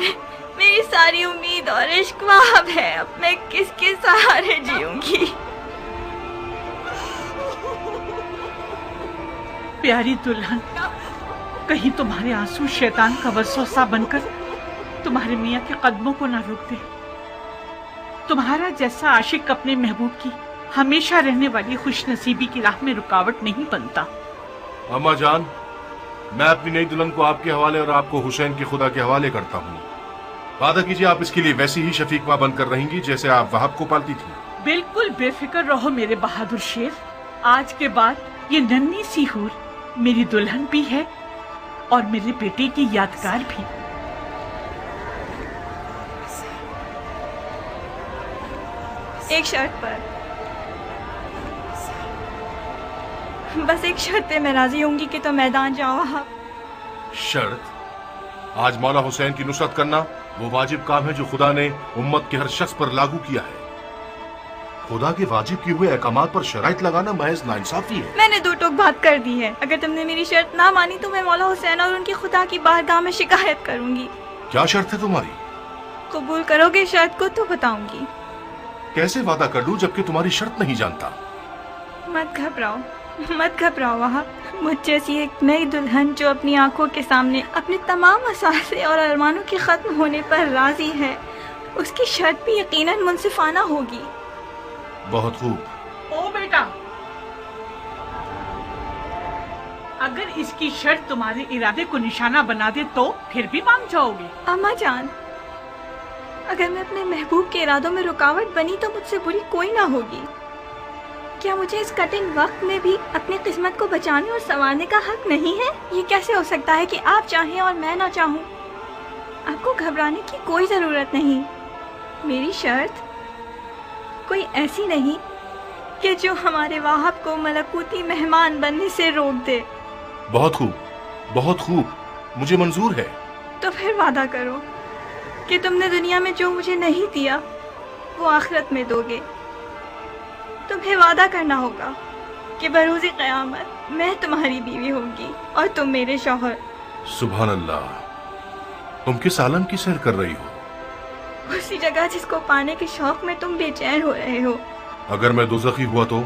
मेरी सारी उम्मीद और इश्क वहाब है। अब मैं किसके सहारे जीऊंगी? प्यारी दुल्हन, कहीं तुम्हारे आंसू शैतान का वसवसा बनकर तुम्हारे मियाँ के कदमों को ना रोक दे। तुम्हारा जैसा आशिक अपने महबूब की हमेशा रहने वाली खुशनसीबी की राह में रुकावट नहीं बनता। अम्मा जान, मैं अपनी नई दुल्हन को आपके हवाले और आपको हुसैन के खुदा के हवाले करता हूँ। वादा कीजिए आप इसके लिए वैसी ही शफीक माँ बनकर रहेंगी जैसे आप वहाब को पालती थी। बिल्कुल बेफिक्र रहो मेरे बहादुर शेर। आज के बाद ये नन्ही सी हूर मेरी दुल्हन भी है और मेरे बेटे की यादगार भी। एक शर्त पर, बस एक शर्त पे मैं राजी होंगी कि तो मैदान जाओ आप। शर्त? आज मौला हुसैन की नुसरत करना वो वाजिब काम है जो खुदा ने उम्मत के हर शख्स पर लागू किया है। खुदा के वाजिब किए हुए अहकामात पर शराइत लगाना महज नाइंसाफी है। मैंने दो टोक बात कर दी है। अगर तुमने मेरी शर्त ना मानी तो मैं मौला हुसैन और उनकी खुदा की बारगाह में शिकायत करूंगी। क्या शर्त है तुम्हारी? कबूल करोगे शर्त को तो बताऊंगी। कैसे वादा कर लूं जबकि तुम्हारी शर्त नहीं जानता? मत घबराओ, मत घबराओ वहाब। मुझ जैसी एक नई दुल्हन जो अपनी आंखों के सामने अपने तमाम असासे और अरमानों के खत्म होने पर राजी है, उसकी शर्त भी यकीनन मुनसिफाना होगी। बहुत खूब। ओ बेटा, अगर इसकी शर्त तुम्हारे इरादे को निशाना बना दे तो फिर भी मान जाओगे? अम्मा जान, अगर मैं अपने महबूब के इरादों में रुकावट बनी तो मुझसे बुरी कोई ना होगी। क्या मुझे इस कठिन वक्त में भी अपनी किस्मत को बचाने और संवारने का हक नहीं है? ये कैसे हो सकता है कि आप चाहें और मैं ना चाहूँ? आपको घबराने की कोई जरूरत नहीं। मेरी शर्त कोई ऐसी नहीं कि जो हमारे वाहब को मलकूती मेहमान बनने से रोक दे। बहुत खूब, बहुत खूब, मुझे मंजूर है। तो फिर वादा करो कि तुमने दुनिया में जो मुझे नहीं दिया वो आखिरत में दोगे। तुम्हें वादा करना होगा कि बरोज़े क़यामत मैं तुम्हारी बीवी होंगी और तुम मेरे शौहर। सुभान अल्लाह, तुम किस आलम की सैर कर रही हो? उसी जगह जिसको पाने के शौक में तुम बेचैन हो रहे हो। अगर मैं दोज़खी हुआ तो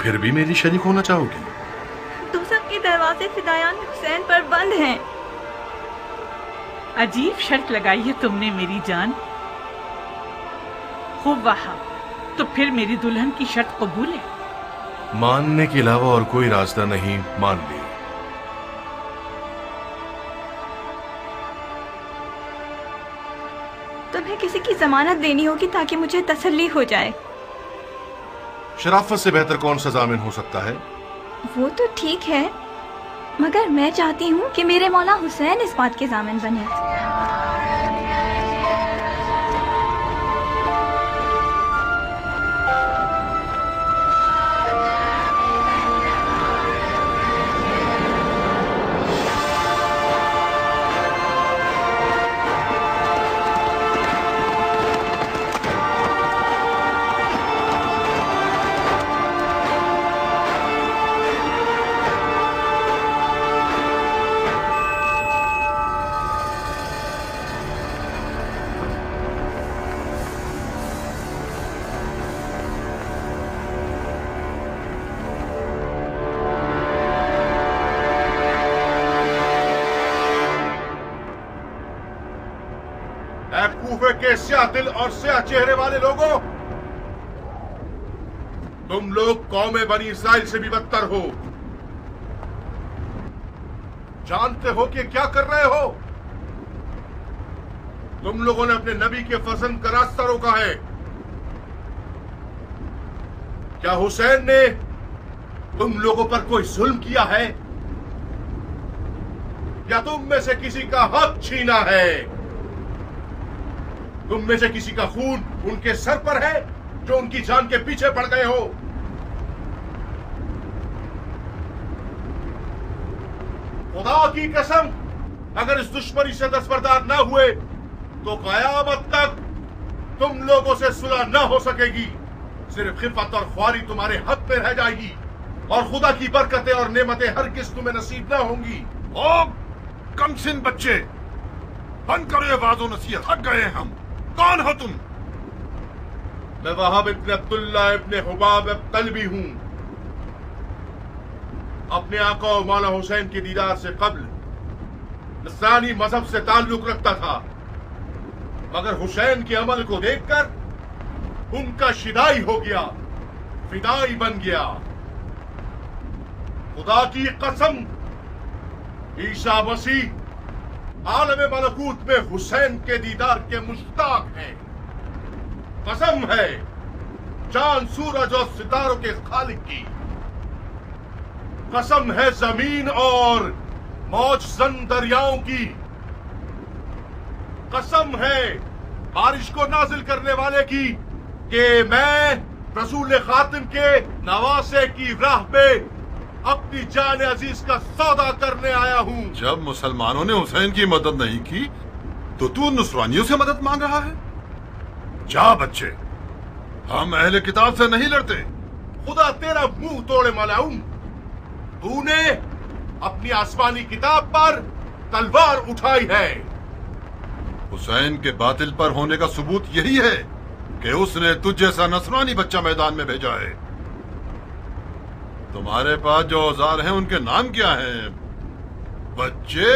फिर भी मेरी शरीक होना चाहोगी? दोज़ख के दरवाजे फिदायान हुसैन पर बंद हैं। अजीब शर्त लगाई है तुमने मेरी जान। खूब वहाब, तो फिर मेरी दुल्हन की शर्त कबूल है? मानने के अलावा और कोई रास्ता नहीं, मान ली। तुम्हें किसी की जमानत देनी होगी ताकि मुझे तसल्ली हो जाए। शराफत से बेहतर कौन सा जामिन हो सकता है? वो तो ठीक है, मगर मैं चाहती हूँ कि मेरे मौला हुसैन इस बात के जामिन बने। कूफे के स्याह दिल और स्याह चेहरे वाले लोगों, तुम लोग कौम बनी इसराइल से भी बदतर हो। जानते हो कि क्या कर रहे हो? तुम लोगों ने अपने नबी के फजन का रास्ता रोका है। क्या हुसैन ने तुम लोगों पर कोई जुल्म किया है या तुम में से किसी का हक छीना है? तुम में से किसी का खून उनके सर पर है जो उनकी जान के पीछे पड़ गए हो? खुदा की कसम, अगर इस दुश्मनी से दस्तबरदार न हुए तो कयामत तक तुम लोगों से सुलह न हो सकेगी। सिर्फ खिफत और ख्वारी तुम्हारे हक पे रह जाएगी और खुदा की बरकतें और नेमतें हरगिज़ तुम्हें नसीब न होंगी। ओ कमसिन बच्चे, बंद करो ये वाज़ो नसीहत, थक गए हैं हम। कौन हो तुम? मैं वहाब इब्न अब्दुल्ला इब्न हुबाब कल्बी हूं। अपने आका और मौला हुसैन के दीदार से कब्ल नसरानी मजहब से ताल्लुक रखता था, मगर हुसैन के अमल को देखकर उनका शिदाई हो गया, फिदाई बन गया। खुदा की कसम, ईसा मसीह आलम मलकूत में हुसैन के दीदार के मुश्ताक हैं। कसम है चांद सूरज और सितारों के खालिक की। कसम है जमीन और मौज जन दरियाओं की। कसम है बारिश को नाजिल करने वाले की कि मैं रसूल खातिम के नवासे की राह पे अपनी जान अजीज का सौदा करने आया हूँ। जब मुसलमानों ने हुसैन की मदद नहीं की तो तू नुसरानियों से मदद मांग रहा है? जा बच्चे, हम अहले किताब से नहीं लड़ते। खुदा तेरा मुंह तोड़े मलाऊं, तूने अपनी आसमानी किताब पर तलवार उठाई है। हुसैन के बातिल पर होने का सबूत यही है कि उसने तुझ जैसा नसरानी बच्चा मैदान में भेजा है। तुम्हारे पास जो औजार हैं उनके नाम क्या हैं बच्चे?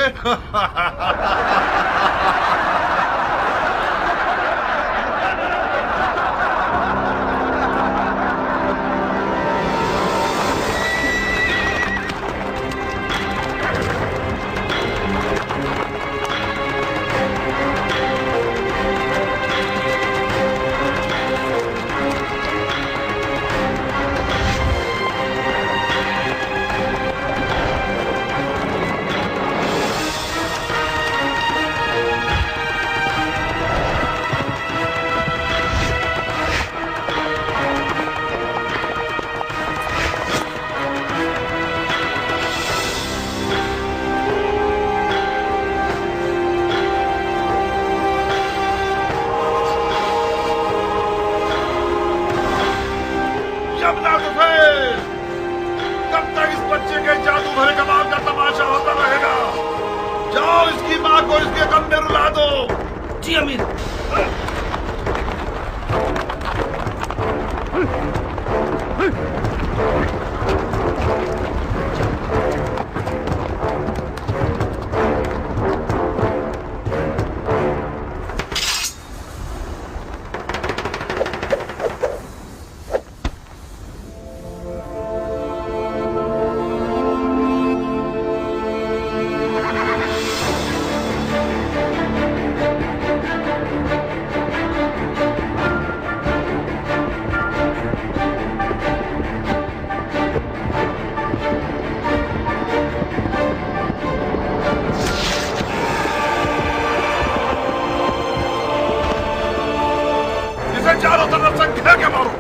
चारों तरफ से घेर के मारो।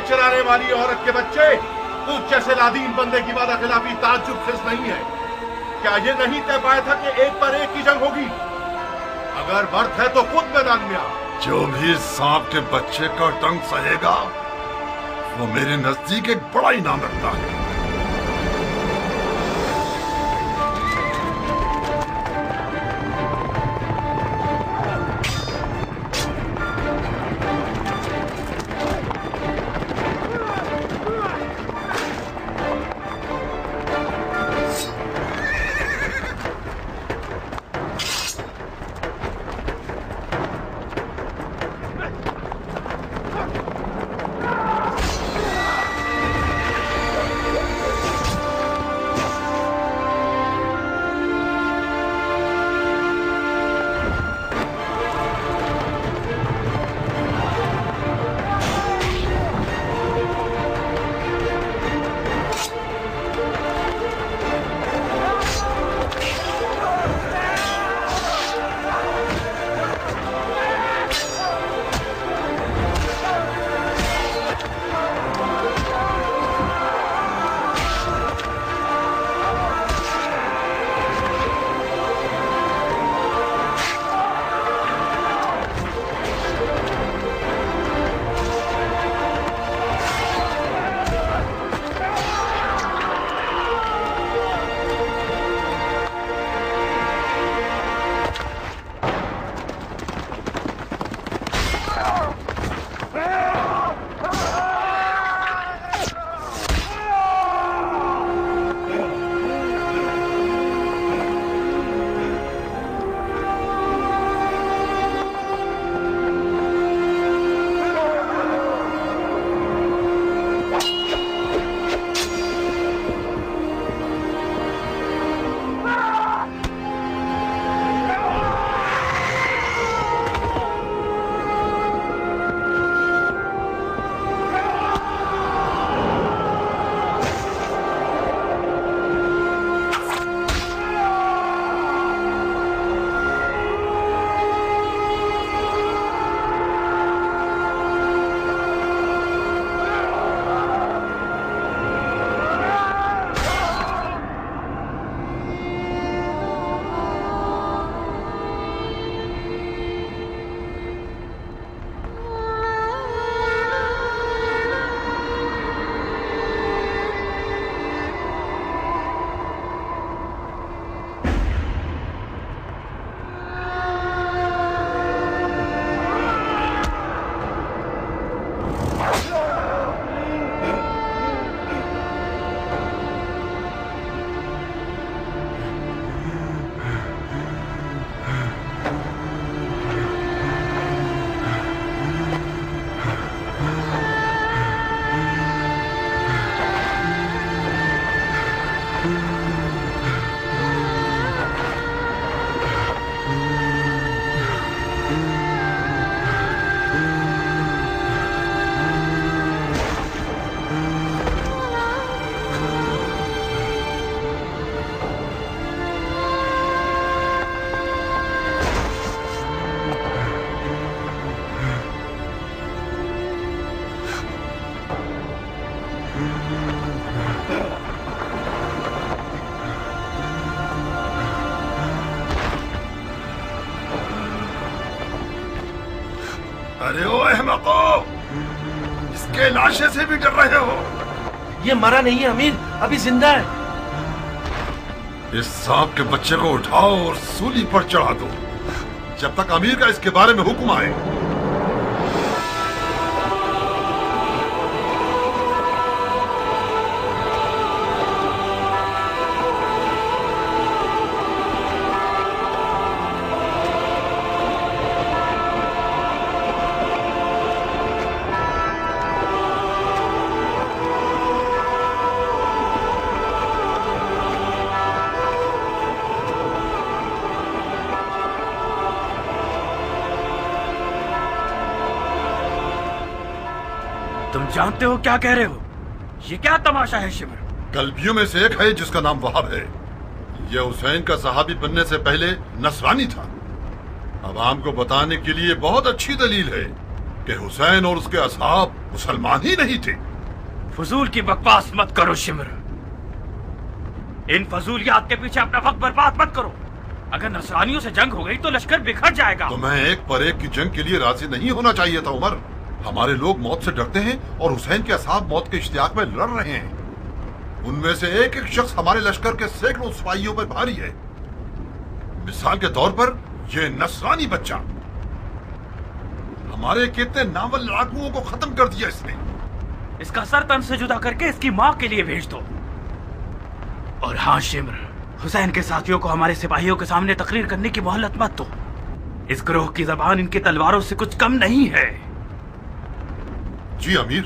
चराने वाली औरत के बच्चे, तू जैसे लादीन बंदे की वादा खिलाफी ताज्जुब खिज नहीं है। क्या ये नहीं तय पाया था कि एक पर एक की जंग होगी? अगर बर्थ है तो खुद मैदान में आ। जो भी सांप के बच्चे का डंक सहेगा वो मेरे नजदीक एक बड़ा इनाम रखता है। अरे ओ अहमको, इसके लाशे से भी डर रहे हो? ये मरा नहीं है अमीर, अभी जिंदा है। इस सांप के बच्चे को उठाओ और सूली पर चढ़ा दो जब तक अमीर का इसके बारे में हुक्म आए। तुम जानते हो क्या कह रहे हो? ये क्या तमाशा है शिमर? कल्बियों में से एक है जिसका नाम वहाब है। यह हुसैन का सहाबी बनने से पहले नसरानी था। अवाम को बताने के लिए बहुत अच्छी दलील है कि हुसैन और उसके असहाब मुसलमान ही नहीं थे। फजूल की बकवास मत करो शिमर। इन फजूलियात के पीछे अपना वक्त बर्बाद मत करो। अगर नसरानियों से जंग हो गई तो लश्कर बिखर जाएगा। तो मैं एक पर एक की जंग के लिए राजी नहीं होना चाहिए था उमर। हमारे लोग मौत से डरते हैं और हुसैन के असहाब मौत के इश्तियाक में लड़ रहे हैं। उनमें से एक एक शख्स हमारे लश्कर के सैकड़ों सिपाहियों पर भारी है। मिसाल के तौर पर यह नसरानी बच्चा हमारे कितने नावल लड़ाकुओं को खत्म कर दिया इसने। इसका सर तन से जुदा करके इसकी माँ के लिए भेज दो। और हाँ शिमर, हुसैन के साथियों को हमारे सिपाहियों के सामने तकरीर करने की मोहलत मत दो। इस ग्रोह की जबान इनकी तलवारों से कुछ कम नहीं है। जी अमीर।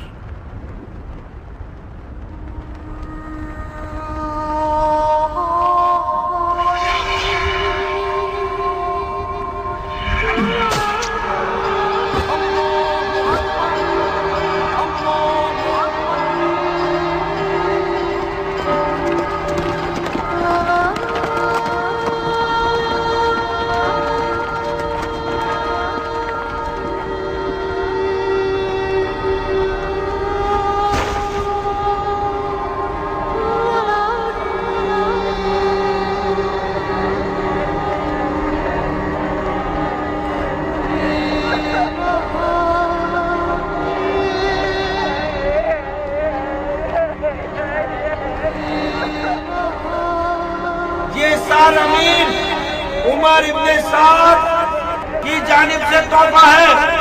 उमर इब्ने साद की जानिब से तोहफा है।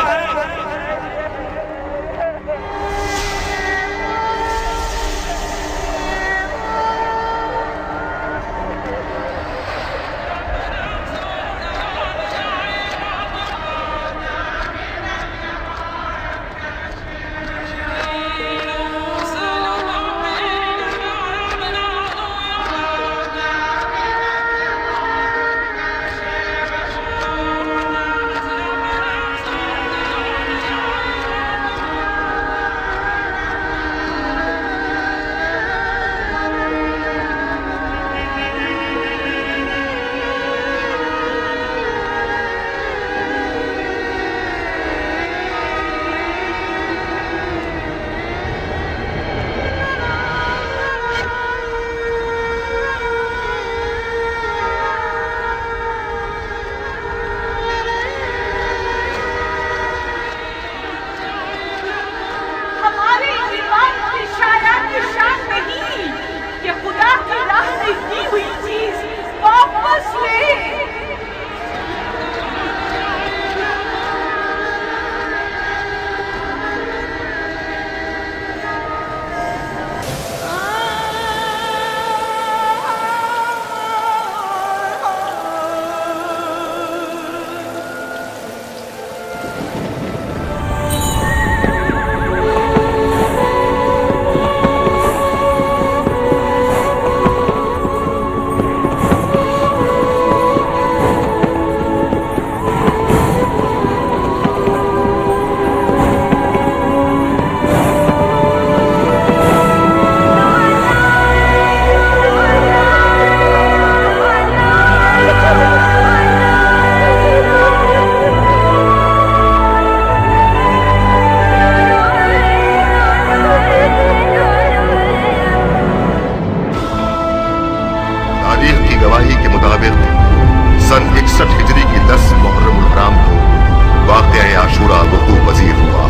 सन 61 हिजरी की 10 मुहर्रम उल हराम को वाक़या आशूरा वक़ू पजीर हुआ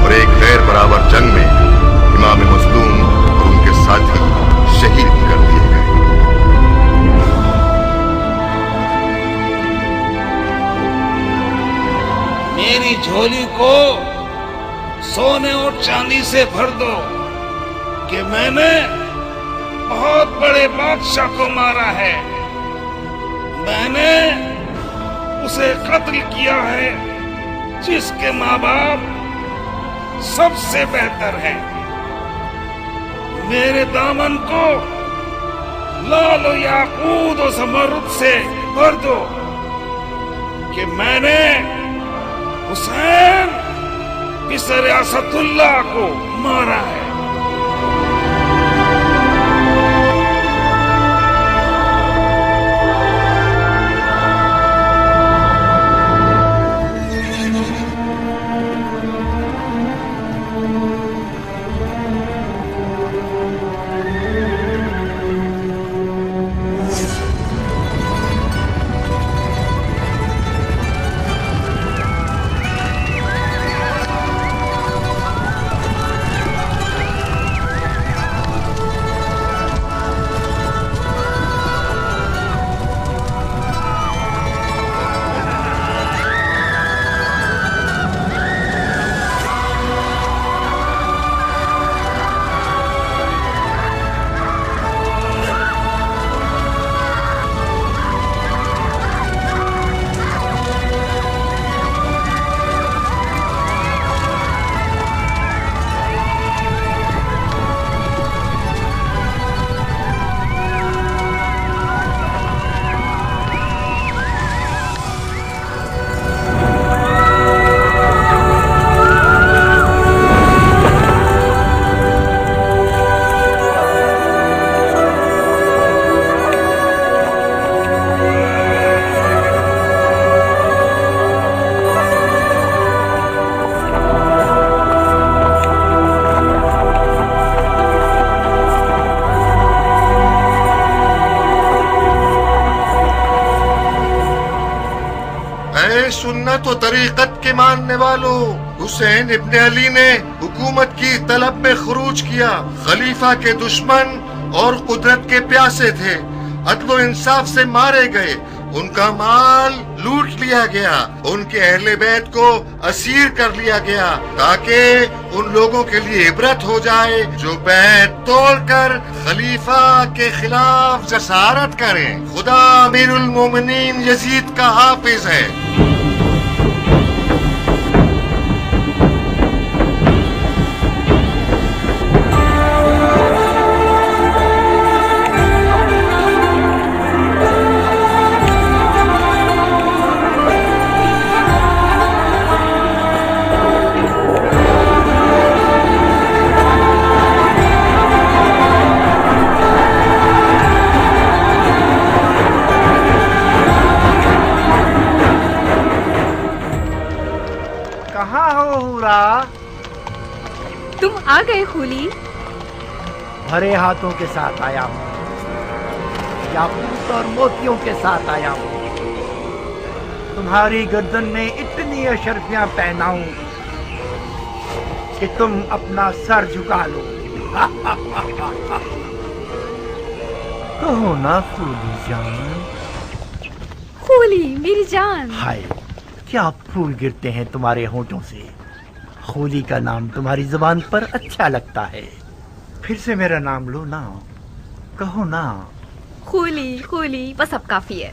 और एक गैर बराबर जंग में इमाम मज़लूम और उनके साथी शहीद कर दिए गए। मेरी झोली को सोने और चांदी से भर दो कि मैंने बहुत बड़े बादशाह को मारा है। मैंने उसे कत्ल किया है जिसके माँ बाप सबसे बेहतर हैं। मेरे दामन को लाल और याकूत और ज़मरुद से भर दो कि मैंने हुसैन बिसर असदुल्लाह को मारा है। सुन्नत और तरीक़त के मानने वालों, हुसैन इब्न अली ने हुकूमत की तलब में खुरूज किया। खलीफा के दुश्मन और कुदरत के प्यासे थे, अदल इंसाफ से मारे गए, उनका माल लूट लिया गया, उनके अहले बैत को असीर कर लिया गया ताकि उन लोगों के लिए इबरत हो जाए जो बैत तोड़कर खलीफा के खिलाफ जसारत करें। खुदा अमीरुल मोमिनीन यजीद का हाफिज है। तुम आ गए खूली? भरे हाथों के साथ आया हूँ, याकूत और मोतियों के साथ आया हूँ। तुम्हारी गर्दन में इतनी अशरफियां पहनाऊं कि तुम अपना सर झुका लो। कहो ना खूली जान। खूली मेरी जान। हाय, क्या फूल गिरते हैं तुम्हारे होठों से। खूली का नाम तुम्हारी जुबान पर अच्छा लगता है। फिर से मेरा नाम लो ना, कहो ना। खूली खूली बस अब काफी है।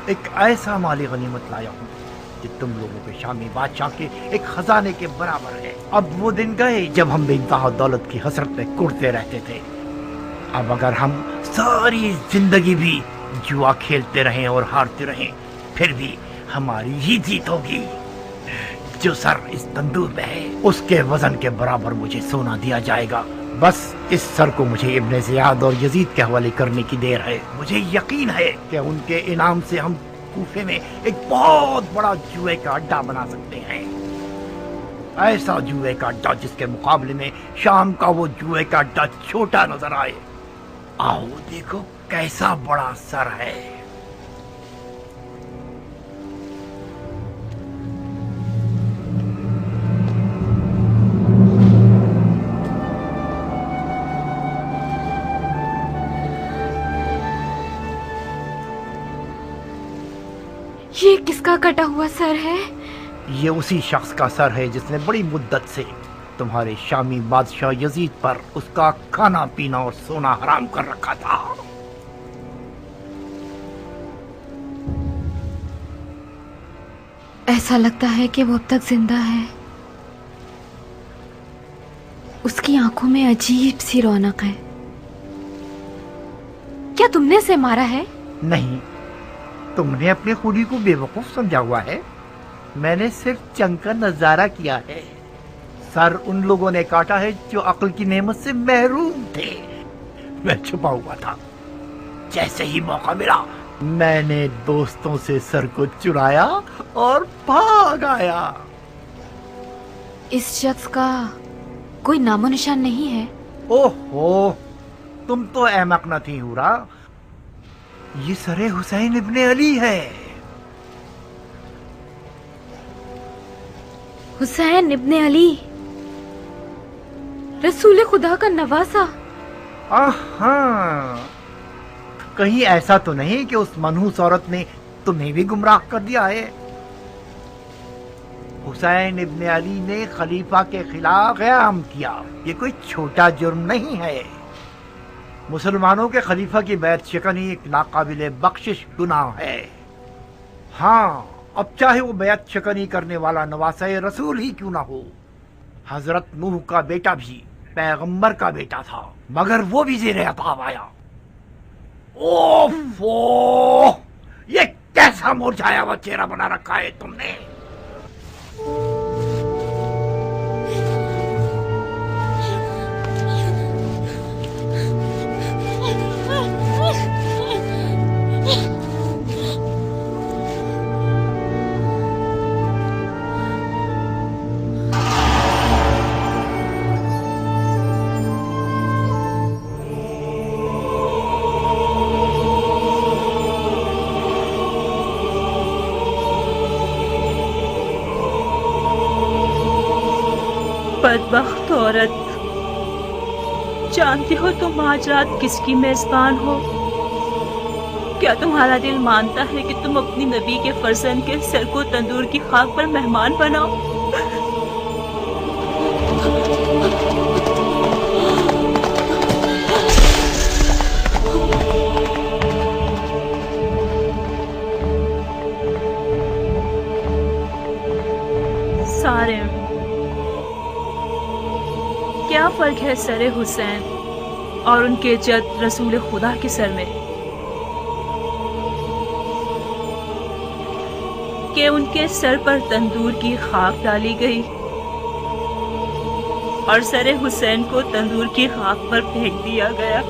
एक ऐसा माली गनीमत लाया हूँ कि तुम लोगों के शामी बादशाह के एक खजाने के बराबर है। अब वो दिन गए जब हम बेइंतहा दौलत की हसरत में कुड़ते रहते थे। अब अगर हम सारी जिंदगी भी जुआ खेलते रहें और हारते रहें, फिर भी हमारी ही जीत होगी। जो सर इस तंदूर में है उसके वजन के बराबर मुझे सोना दिया जाएगा। बस इस सर को मुझे इब्ने ज़ियाद और यजीद के हवाले करने की देर है। मुझे यकीन है कि उनके इनाम से हम कूफे में एक बहुत बड़ा जुए का अड्डा बना सकते हैं। ऐसा जुए का अड्डा जिसके मुकाबले में शाम का वो जुए का अड्डा छोटा नजर आए। आओ देखो कैसा बड़ा सर है। ये किसका कटा हुआ सर है? ये उसी शख्स का सर है जिसने बड़ी मुद्दत से तुम्हारे शामी बादशाह यजीद पर उसका खाना पीना और सोना हराम कर रखा था। ऐसा लगता है कि वो अब तक जिंदा है। उसकी आंखों में अजीब सी रौनक है। क्या तुमने उसे मारा है? नहीं, तुमने अपने खूनी को बेवकूफ समझा हुआ है। मैंने सिर्फ जंग का नजारा किया है। सर उन लोगों ने काटा है जो अक्ल की नेमत से महरूम थे। मैं छुपा हुआ था। जैसे ही मौका मिला मैंने दोस्तों से सर को चुराया और भाग आया। इस शख्स का कोई नामो निशान नहीं है? ओहो, तुम तो अहमक न थी हुरा। ये सरे हुसैन इब्ने अली है। हुसैन इब्ने अली, रसूल खुदा का नवासा। हाँ, कहीं ऐसा तो नहीं कि उस मनहूस औरत ने तुम्हें भी गुमराह कर दिया है? हुसैन इब्ने अली ने खलीफा के खिलाफ क़याम किया। ये कोई छोटा जुर्म नहीं है। मुसलमानों के खलीफा की बैत शिकनी एक नाकाबिले बख्शिश गुनाह है। हाँ, अब चाहे वो बैत शिकनी करने वाला नवासे रसूल ही क्यों ना हो। हजरत नूह का बेटा भी पैगंबर का बेटा था, मगर वो भी ज़ेरे अताब आया। ओफो, ये कैसा मुरझाया हुआ चेहरा बना रखा है तुमने। बदबख्त औरत, जानती हो तुम आज रात किसकी मेजबान हो? क्या तुम्हारा दिल मानता है कि तुम अपनी नबी के फर्जंद के सर को तंदूर की खाक पर मेहमान बनाओ? सारे क्या फर्क है सरे हुसैन और उनके जद रसूल खुदा के सर में कि उनके सर पर तंदूर की खाक डाली गई और सरे हुसैन को तंदूर की खाक पर फेंक दिया गया।